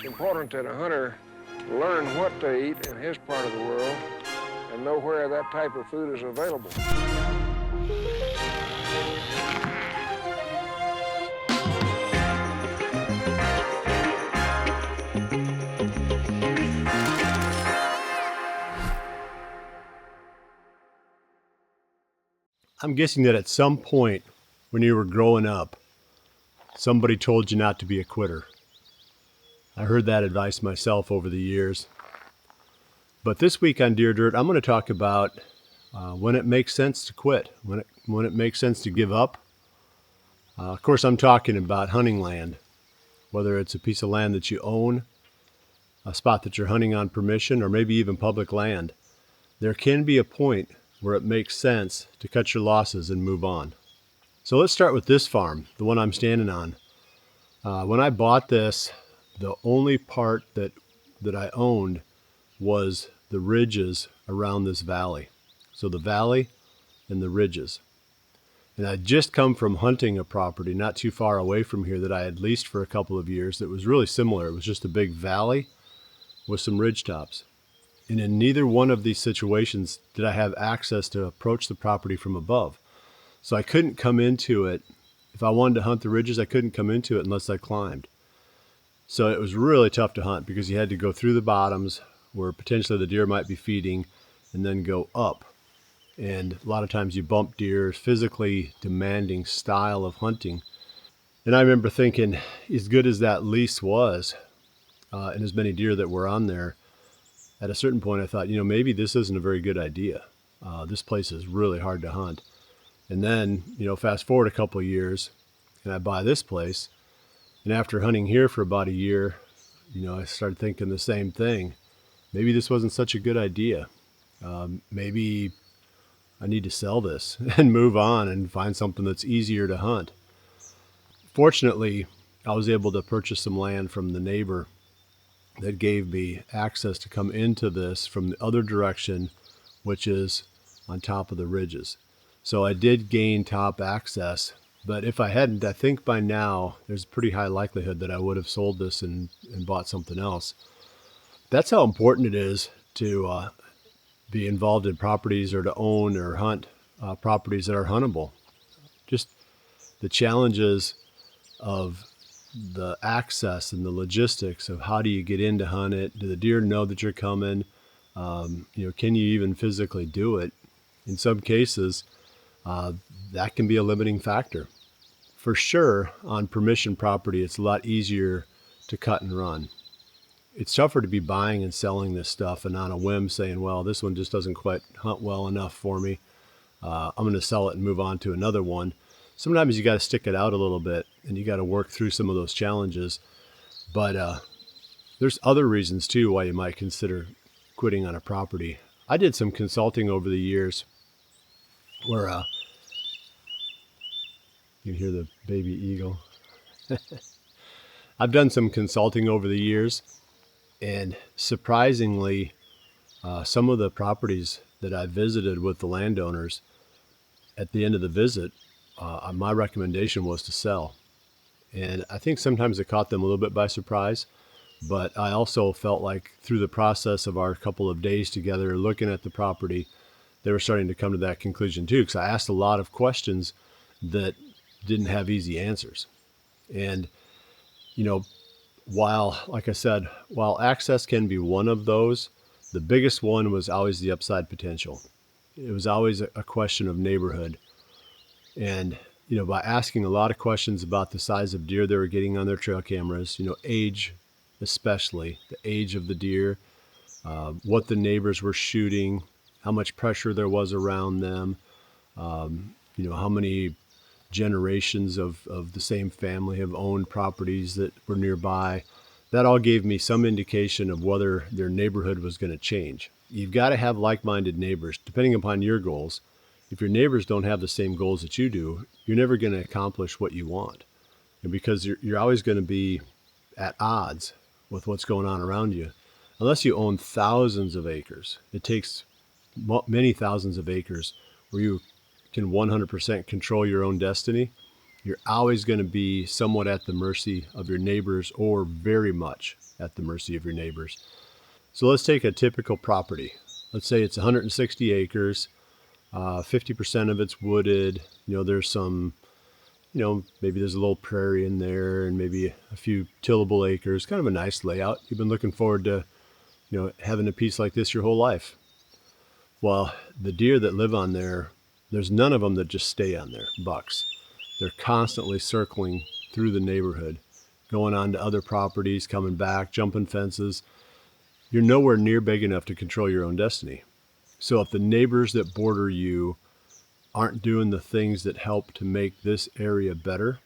important that a hunter learn what to eat in his part of the world and know where that type of food is available. I'm guessing that at some point when you were growing up, somebody told you not to be a quitter. I heard that advice myself over the years. But this week on Deer Dirt, I'm going to talk about when it makes sense to quit, when it makes sense to give up. Of course, I'm talking about hunting land, whether it's a piece of land that you own, a spot that you're hunting on permission, or maybe even public land. There can be a point where it makes sense to cut your losses and move on. So let's start with this farm, the one I'm standing on. When I bought this, the only part that I owned was the ridges around this valley. So the valley and the ridges. And I'd just come from hunting a property not too far away from here that I had leased for a couple of years that was really similar. It was just a big valley with some ridge tops. And in neither one of these situations did I have access to approach the property from above. So I couldn't come into it. If I wanted to hunt the ridges, I couldn't come into it unless I climbed. So it was really tough to hunt because you had to go through the bottoms where potentially the deer might be feeding and then go up. And a lot of times you bump deer, physically demanding style of hunting. And I remember thinking, as good as that lease was, and as many deer that were on there, at a certain point I thought, maybe this isn't a very good idea. This place is really hard to hunt. And then, fast forward a couple of years and I buy this place. And after hunting here for about a year, I started thinking the same thing. Maybe this wasn't such a good idea. Maybe I need to sell this and move on and find something that's easier to hunt. Fortunately, I was able to purchase some land from the neighbor that gave me access to come into this from the other direction, which is on top of the ridges. So I did gain top access, but if I hadn't, I think by now there's a pretty high likelihood that I would have sold this and bought something else. That's how important it is to be involved in properties or to own or hunt properties that are huntable. Just the challenges of the access and the logistics of how do you get in to hunt it? Do the deer know that you're coming? Can you even physically do it? In some cases, that can be a limiting factor. For sure, on permission property, it's a lot easier to cut and run. It's tougher to be buying and selling this stuff and on a whim saying, well, this one just doesn't quite hunt well enough for me. I'm going to sell it and move on to another one. Sometimes you got to stick it out a little bit and you got to work through some of those challenges. But there's other reasons too why you might consider quitting on a property. I did some consulting over the years where you can hear the baby eagle. I've done some consulting over the years, and surprisingly, some of the properties that I visited with the landowners, at the end of the visit, my recommendation was to sell. And I think sometimes it caught them a little bit by surprise, but I also felt like through the process of our couple of days together looking at the property, they were starting to come to that conclusion too, because I asked a lot of questions that didn't have easy answers. And, like I said, while access can be one of those, the biggest one was always the upside potential. It was always a question of neighborhood. And, by asking a lot of questions about the size of deer they were getting on their trail cameras, age, especially the age of the deer, what the neighbors were shooting, how much pressure there was around them, how many generations of the same family have owned properties that were nearby. That all gave me some indication of whether their neighborhood was going to change. You've got to have like-minded neighbors, depending upon your goals. If your neighbors don't have the same goals that you do, you're never going to accomplish what you want. And because you're always going to be at odds with what's going on around you. Unless you own thousands of acres, it takes many thousands of acres where you can 100% control your own destiny. you're always going to be somewhat at the mercy of your neighbors, or very much at the mercy of your neighbors. So let's take a typical property. Let's say it's 160 acres, 50% of it's wooded. There's some, maybe there's a little prairie in there and maybe a few tillable acres, kind of a nice layout. You've been looking forward to, having a piece like this your whole life. Well, the deer that live on there, there's none of them that just stay on there, bucks. They're constantly circling through the neighborhood, going on to other properties, coming back, jumping fences. You're nowhere near big enough to control your own destiny. So if the neighbors that border you aren't doing the things that help to make this area better,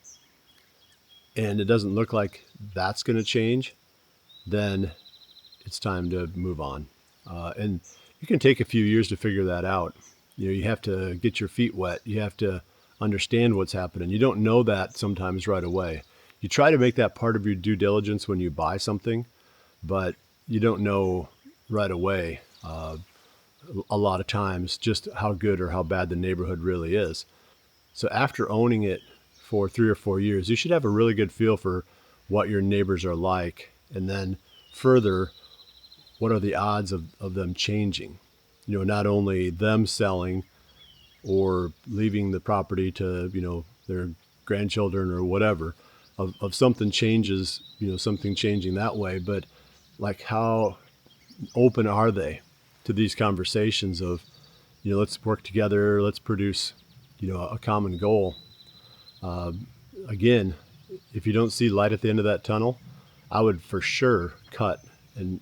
and it doesn't look like that's going to change, then it's time to move on. And it can take a few years to figure that out. You have to get your feet wet. You have to understand what's happening. You don't know that sometimes right away. You try to make that part of your due diligence when you buy something, but you don't know right away a lot of times just how good or how bad the neighborhood really is. So after owning it for 3 or 4 years, you should have a really good feel for what your neighbors are like. And then further, what are the odds of them changing? Not only them selling or leaving the property to, their grandchildren or whatever, of something changes, something changing that way, but like how open are they to these conversations of, let's work together, let's produce, a common goal. Again, if you don't see light at the end of that tunnel, I would for sure cut and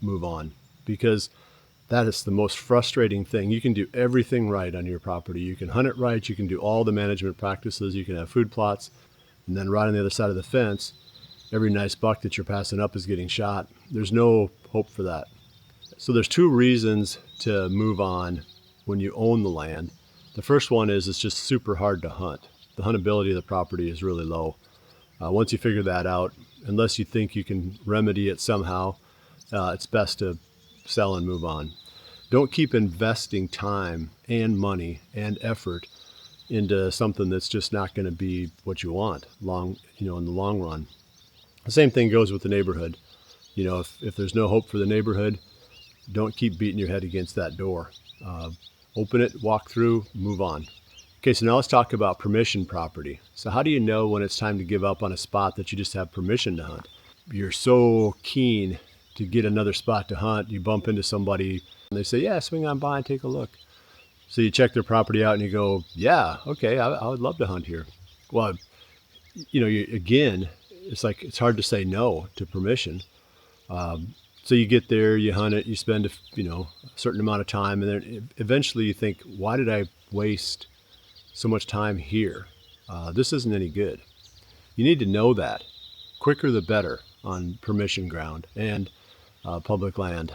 move on, because that is the most frustrating thing. You can do everything right on your property. You can hunt it right. You can do all the management practices. You can have food plots. And then right on the other side of the fence, every nice buck that you're passing up is getting shot. There's no hope for that. So there's 2 reasons to move on when you own the land. The first one is it's just super hard to hunt. The huntability of the property is really low. Once you figure that out, unless you think you can remedy it somehow, it's best to sell and move on. Don't keep investing time and money and effort into something that's just not going to be what you want in the long run. The same thing goes with the neighborhood. If there's no hope for the neighborhood, don't keep beating your head against that door. Open it, walk through, move on. Okay, so now let's talk about permission property. So how do you know when it's time to give up on a spot that you just have permission to hunt? You're so keen to get another spot to hunt, you bump into somebody and they say, yeah, swing on by and take a look. So you check their property out and you go, yeah, okay, I would love to hunt here. Well, again, it's hard to say no to permission. So you get there, you hunt it, you spend a certain amount of time, and then eventually you think, why did I waste so much time here? This isn't any good. You need to know that. Quicker the better on permission ground and public land.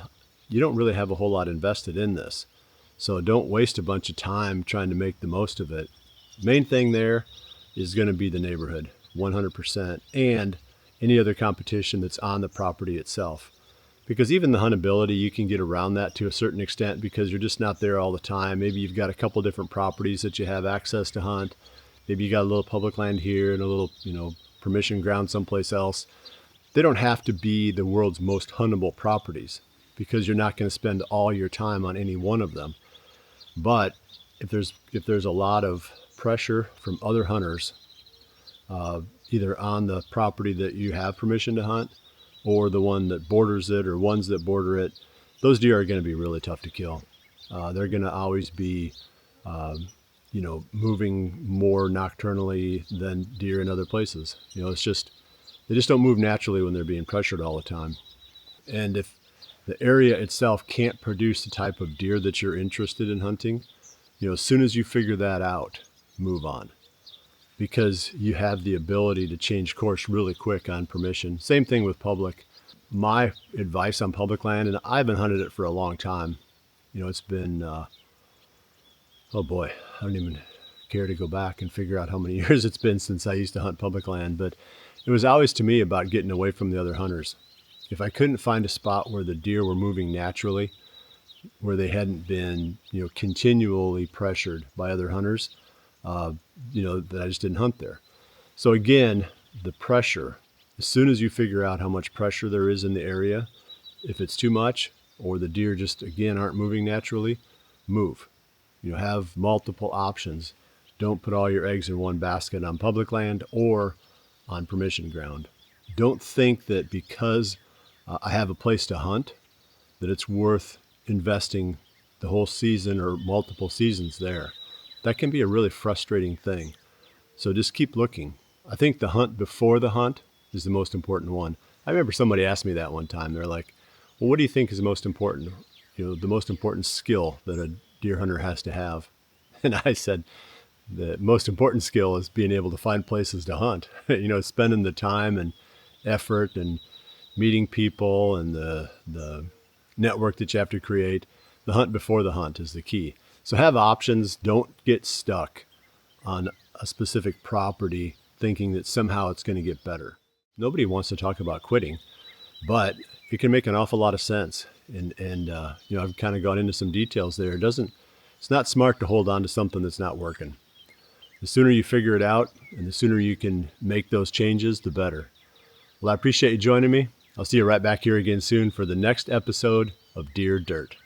You don't really have a whole lot invested in this. So don't waste a bunch of time trying to make the most of it. Main thing there is going to be the neighborhood, 100%, and any other competition that's on the property itself. Because even the huntability, you can get around that to a certain extent because you're just not there all the time. Maybe you've got a couple different properties that you have access to hunt. Maybe you got a little public land here and a little, permission ground someplace else. They don't have to be the world's most huntable properties because you're not going to spend all your time on any one of them. But if there's a lot of pressure from other hunters, either on the property that you have permission to hunt or the one that borders it or ones that border it, those deer are going to be really tough to kill. They're going to always be, moving more nocturnally than deer in other places. They just don't move naturally when they're being pressured all the time. And if the area itself can't produce the type of deer that you're interested in hunting, as soon as you figure that out, move on. Because you have the ability to change course really quick on permission. Same thing with public. My advice on public land, and I haven't hunted it for a long time. It's been, oh boy, I don't even care to go back and figure out how many years it's been since I used to hunt public land. But it was always to me about getting away from the other hunters. If I couldn't find a spot where the deer were moving naturally, where they hadn't been, continually pressured by other hunters, that I just didn't hunt there. So again, the pressure, as soon as you figure out how much pressure there is in the area, if it's too much or the deer just, again, aren't moving naturally, move. Have multiple options. Don't put all your eggs in one basket on public land or on permission ground. Don't think that because I have a place to hunt, that it's worth investing the whole season or multiple seasons there. That can be a really frustrating thing. So just keep looking. I think the hunt before the hunt is the most important one. I remember somebody asked me that one time. They're like, well, what do you think is most important? The most important skill that a deer hunter has to have. And I said, the most important skill is being able to find places to hunt. Spending the time and effort and meeting people and the network that you have to create. The hunt before the hunt is the key. So have options. Don't get stuck on a specific property thinking that somehow it's going to get better. Nobody wants to talk about quitting, but it can make an awful lot of sense. And I've kind of gone into some details there. It's not smart to hold on to something that's not working. The sooner you figure it out and the sooner you can make those changes, the better. Well, I appreciate you joining me. I'll see you right back here again soon for the next episode of Deer Dirt.